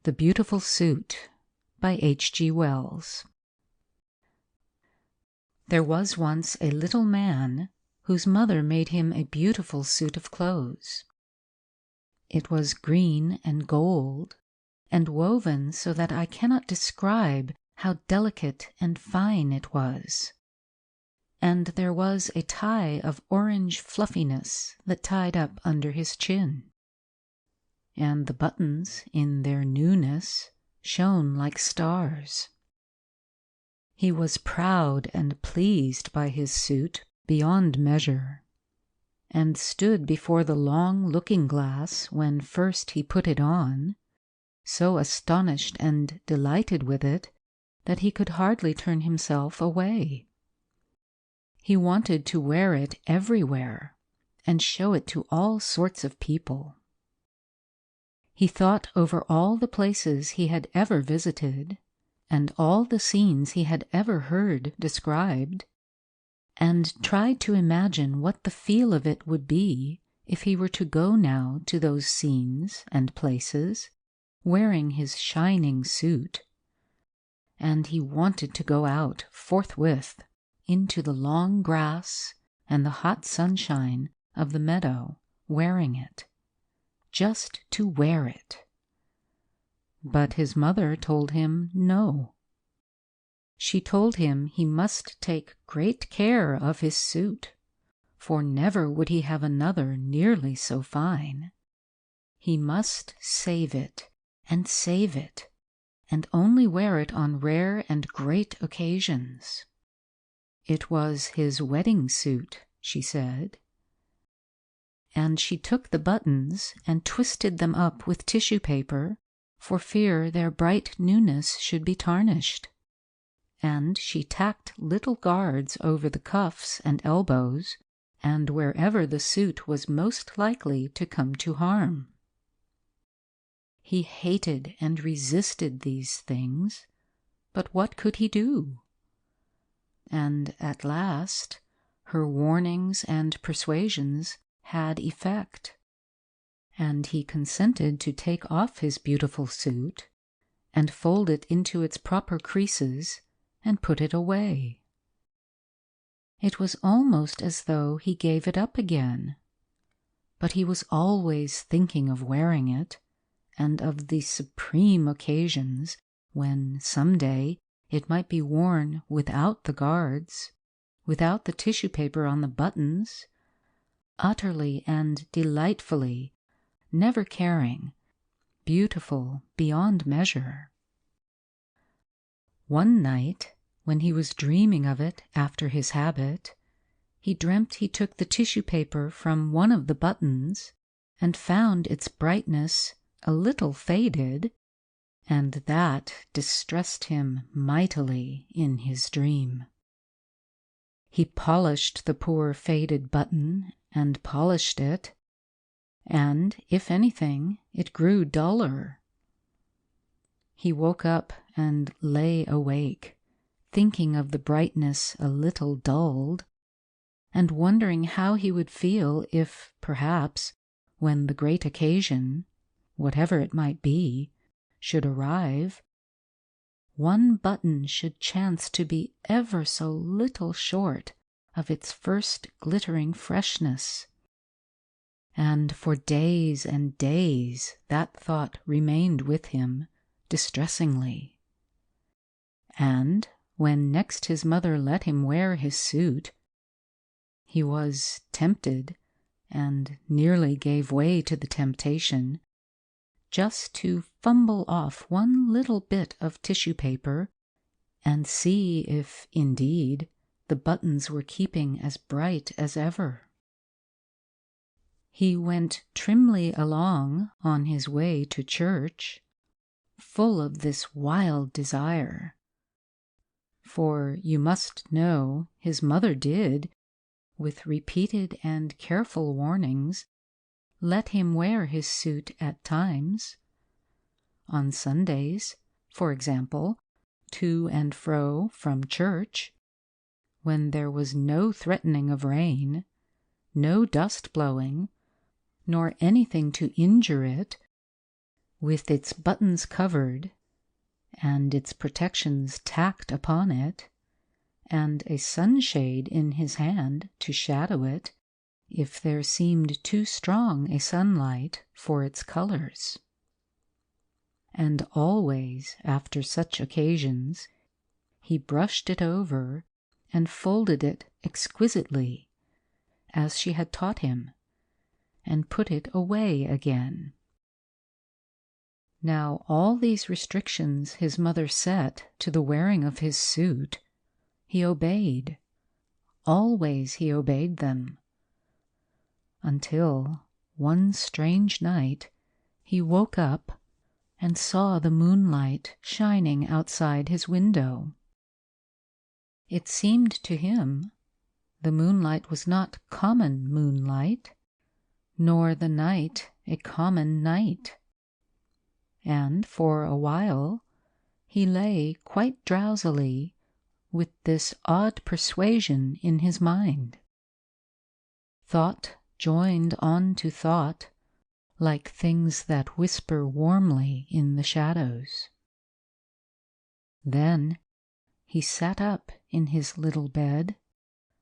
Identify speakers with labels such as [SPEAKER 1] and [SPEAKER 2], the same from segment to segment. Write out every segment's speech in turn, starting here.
[SPEAKER 1] The Beautiful Suit by H.G. Wells. There was once a little man whose mother made him a beautiful suit of clothes. It was green and gold, and woven so that I cannot describe how delicate and fine it was. And there was a tie of orange fluffiness that tied up under his chin. And the buttons, in their newness, shone like stars. He was proud and pleased by his suit beyond measure, and stood before the long looking-glass when first he put it on, so astonished and delighted with it that he could hardly turn himself away. He wanted to wear it everywhere and show it to all sorts of people. He thought over all the places he had ever visited, and all the scenes he had ever heard described, and tried to imagine what the feel of it would be if he were to go now to those scenes and places, wearing his shining suit. And he wanted to go out forthwith into the long grass and the hot sunshine of the meadow, wearing it. Just to wear it. But his mother told him no. She told him he must take great care of his suit, for never would he have another nearly so fine. He must save it, and only wear it on rare and great occasions. It was his wedding suit, she said. And she took the buttons and twisted them up with tissue paper for fear their bright newness should be tarnished. And she tacked little guards over the cuffs and elbows and wherever the suit was most likely to come to harm. He hated and resisted these things, but what could he do? And at last her warnings and persuasions had effect, and he consented to take off his beautiful suit and fold it into its proper creases and put it away. It was almost as though he gave it up again, but he was always thinking of wearing it, and of the supreme occasions when some day it might be worn without the guards, without the tissue paper on the buttons, utterly and delightfully, never caring, beautiful beyond measure. One night, when he was dreaming of it after his habit, he dreamt he took the tissue paper from one of the buttons and found its brightness a little faded, and that distressed him mightily in his dream. He polished the poor faded button and polished it, and, if anything, it grew duller. He woke up and lay awake, thinking of the brightness a little dulled, and wondering how he would feel if, perhaps, when the great occasion, whatever it might be, should arrive, one button should chance to be ever so little short of its first glittering freshness. And for days and days that thought remained with him distressingly. And when next his mother let him wear his suit, he was tempted, and nearly gave way to the temptation, just to fumble off one little bit of tissue paper and see if, indeed, the buttons were keeping as bright as ever. He went trimly along on his way to church, full of this wild desire. For you must know his mother did, with repeated and careful warnings, let him wear his suit at times. On Sundays, for example, to and fro from church, when there was no threatening of rain, no dust blowing, nor anything to injure it, with its buttons covered, and its protections tacked upon it, and a sunshade in his hand to shadow it if there seemed too strong a sunlight for its colors. And always, after such occasions, he brushed it over and folded it exquisitely, as she had taught him, and put it away again. Now all these restrictions his mother set to the wearing of his suit, he obeyed. Always he obeyed them, until one strange night he woke up and saw the moonlight shining outside his window. It seemed to him the moonlight was not common moonlight, nor the night a common night. And for a while he lay quite drowsily with this odd persuasion in his mind. Thought joined on to thought, like things that whisper warmly in the shadows. Then he sat up in his little bed,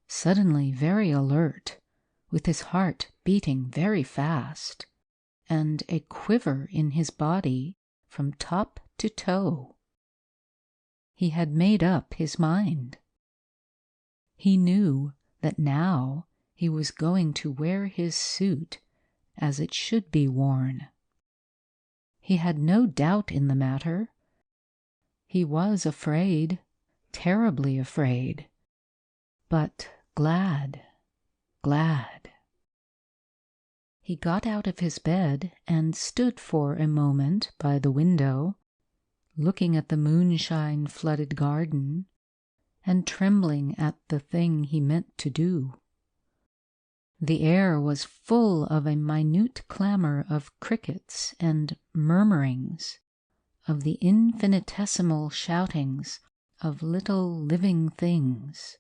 [SPEAKER 1] suddenly very alert, with his heart beating very fast, and a quiver in his body from top to toe. He had made up his mind. He knew that now he was going to wear his suit as it should be worn. He had no doubt in the matter. He was afraid, terribly afraid, but glad, glad. He got out of his bed and stood for a moment by the window, looking at the moonshine-flooded garden, and trembling at the thing he meant to do. The air was full of a minute clamor of crickets and murmurings, of the infinitesimal shoutings of little living things.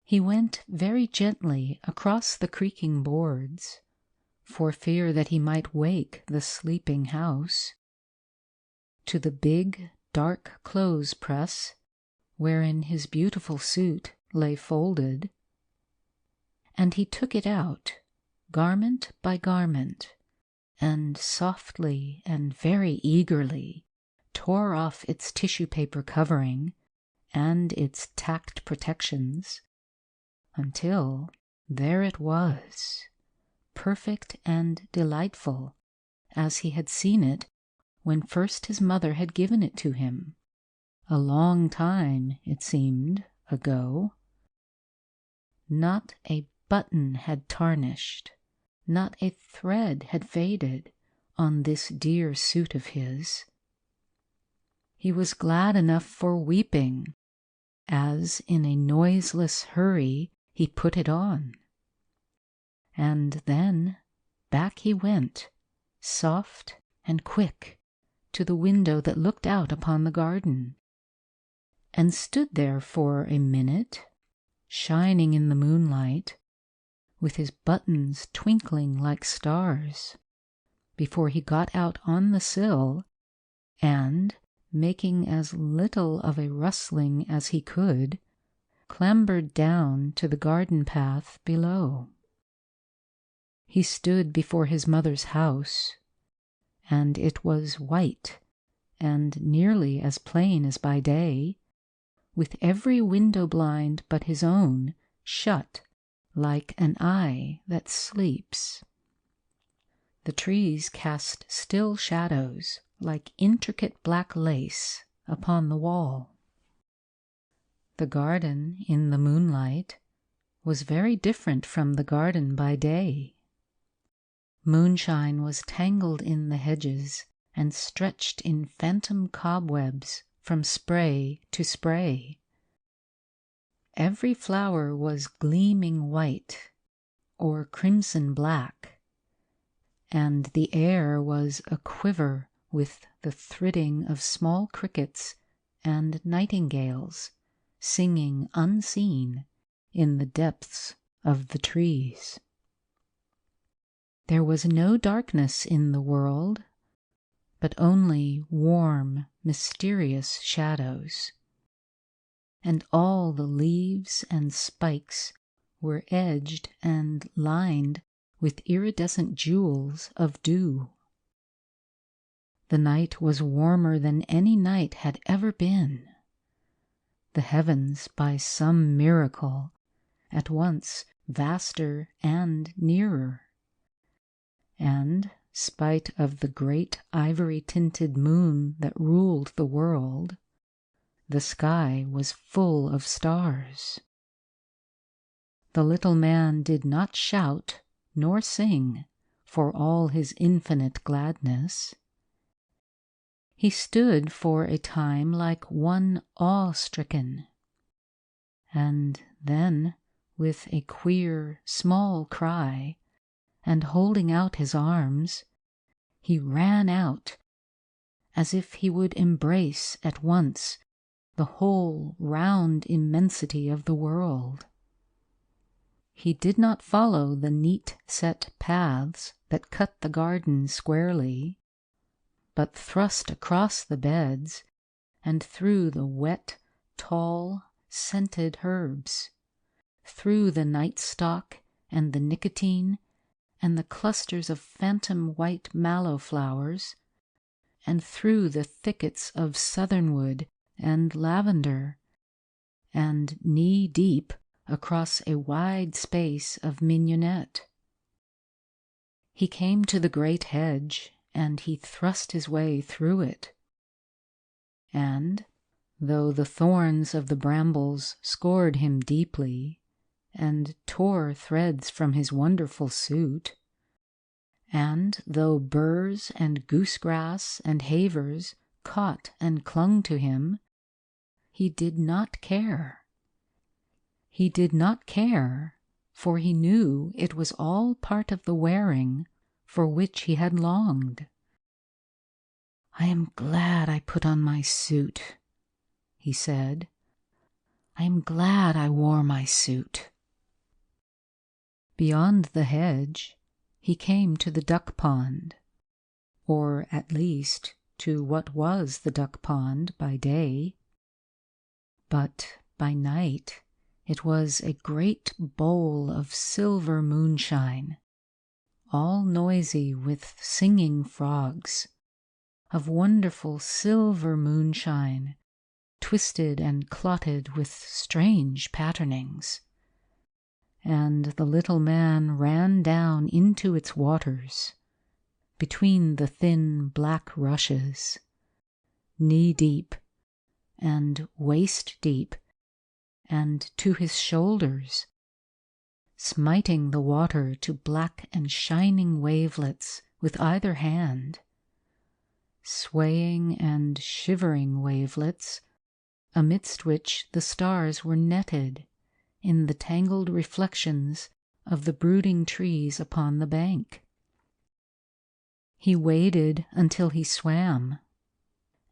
[SPEAKER 1] He went very gently across the creaking boards, for fear that he might wake the sleeping house, to the big, dark clothes-press wherein his beautiful suit lay folded, and he took it out, garment by garment, and softly and very eagerly tore off its tissue-paper covering and its tacked protections, until there it was, perfect and delightful, as he had seen it when first his mother had given it to him, a long time, it seemed, ago. Not a button had tarnished, not a thread had faded on this dear suit of his. He was glad enough for weeping, as in a noiseless hurry he put it on. And then back he went, soft and quick, to the window that looked out upon the garden, and stood there for a minute, shining in the moonlight, with his buttons twinkling like stars, before he got out on the sill, and, making as little of a rustling as he could, clambered down to the garden path below. He stood before his mother's house, and it was white, and nearly as plain as by day, with every window blind but his own shut like an eye that sleeps. The trees cast still shadows like intricate black lace upon the wall. The garden in the moonlight was very different from the garden by day. Moonshine was tangled in the hedges and stretched in phantom cobwebs from spray to spray. Every flower was gleaming white or crimson black, and the air was a-quiver with the thridding of small crickets and nightingales singing unseen in the depths of the trees. There was no darkness in the world, but only warm, mysterious shadows. And all the leaves and spikes were edged and lined with iridescent jewels of dew. The night was warmer than any night had ever been. The heavens, by some miracle, at once vaster and nearer. And, spite of the great ivory-tinted moon that ruled the world, the sky was full of stars. The little man did not shout nor sing for all his infinite gladness. He stood for a time like one awe-stricken, and then, with a queer, small cry, and holding out his arms, he ran out, as if he would embrace at once the whole round immensity of the world. He did not follow the neat set paths that cut the garden squarely, but thrust across the beds and through the wet, tall, scented herbs, through the night stock and the nicotine and the clusters of phantom white mallow flowers, and through the thickets of southernwood and lavender, and knee-deep across a wide space of mignonette. He came to the great hedge, and he thrust his way through it. And, though the thorns of the brambles scored him deeply, and tore threads from his wonderful suit, and though burrs and goosegrass and havers caught and clung to him, he did not care. He did not care, for he knew it was all part of the wearing for which he had longed. "I am glad I put on my suit," he said. "I am glad I wore my suit." Beyond the hedge, he came to the duck pond, or at least to what was the duck pond by day. But by night it was a great bowl of silver moonshine, all noisy with singing frogs, of wonderful silver moonshine, twisted and clotted with strange patternings. And the little man ran down into its waters, between the thin black rushes, knee-deep and waist-deep, and to his shoulders, smiting the water to black and shining wavelets with either hand, swaying and shivering wavelets, amidst which the stars were netted in the tangled reflections of the brooding trees upon the bank. He waded until he swam,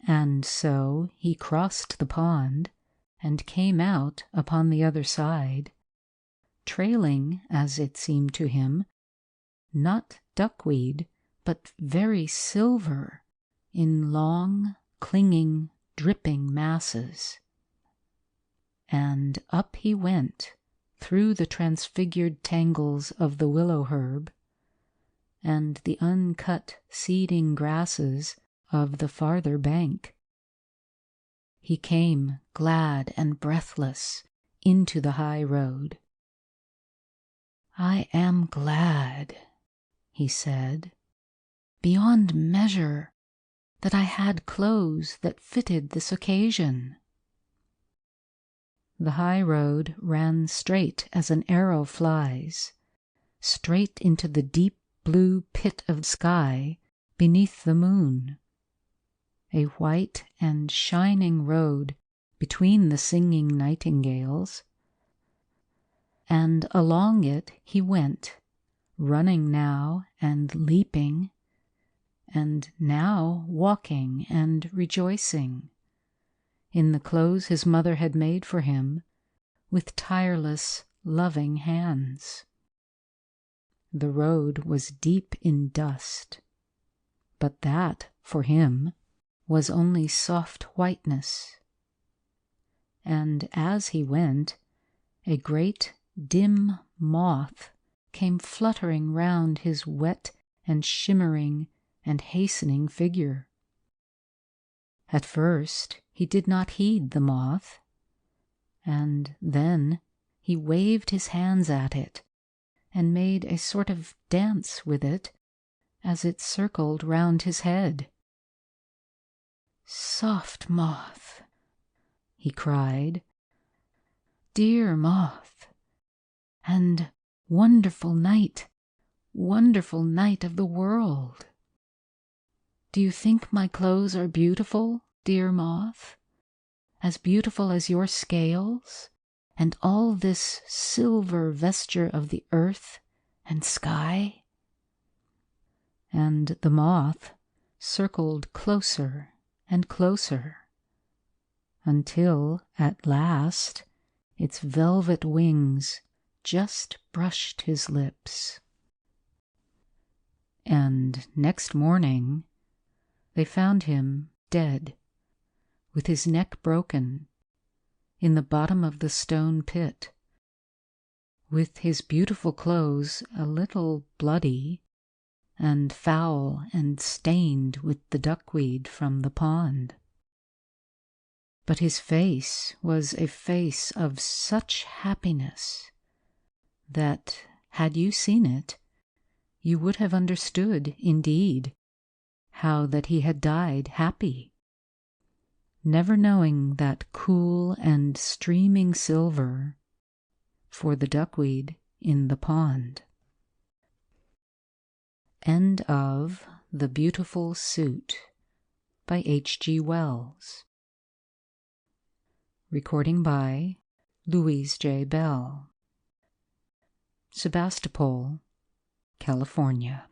[SPEAKER 1] and so he crossed the pond and came out upon the other side, trailing, as it seemed to him, not duckweed, but very silver, in long, clinging, dripping masses. And up he went, through the transfigured tangles of the willow herb, and the uncut seeding grasses of the farther bank. He came, glad and breathless, into the high road. "I am glad," he said, "beyond measure, that I had clothes that fitted this occasion." The high road ran straight as an arrow flies, straight into the deep blue pit of sky beneath the moon, a white and shining road between the singing nightingales, and along it he went, running now and leaping, and now walking and rejoicing, in the clothes his mother had made for him with tireless, loving hands. The road was deep in dust, but that, for him, was only soft whiteness. And as he went, a great dim moth came fluttering round his wet and shimmering and hastening figure. At first he did not heed the moth, and then he waved his hands at it and made a sort of dance with it as it circled round his head. "Soft moth," he cried, "dear moth, and wonderful night of the world. Do you think my clothes are beautiful, dear moth, as beautiful as your scales, and all this silver vesture of the earth and sky?" And the moth circled closer and closer, until at last its velvet wings just brushed his lips. And next morning they found him dead, with his neck broken, in the bottom of the stone pit, with his beautiful clothes a little bloody and foul and stained with the duckweed from the pond. But his face was a face of such happiness that, had you seen it, you would have understood, indeed, how that he had died happy, never knowing that cool and streaming silver for the duckweed in the pond. End of The Beautiful Suit by H.G. Wells. Recording by Louise J. Bell. Sebastopol, California.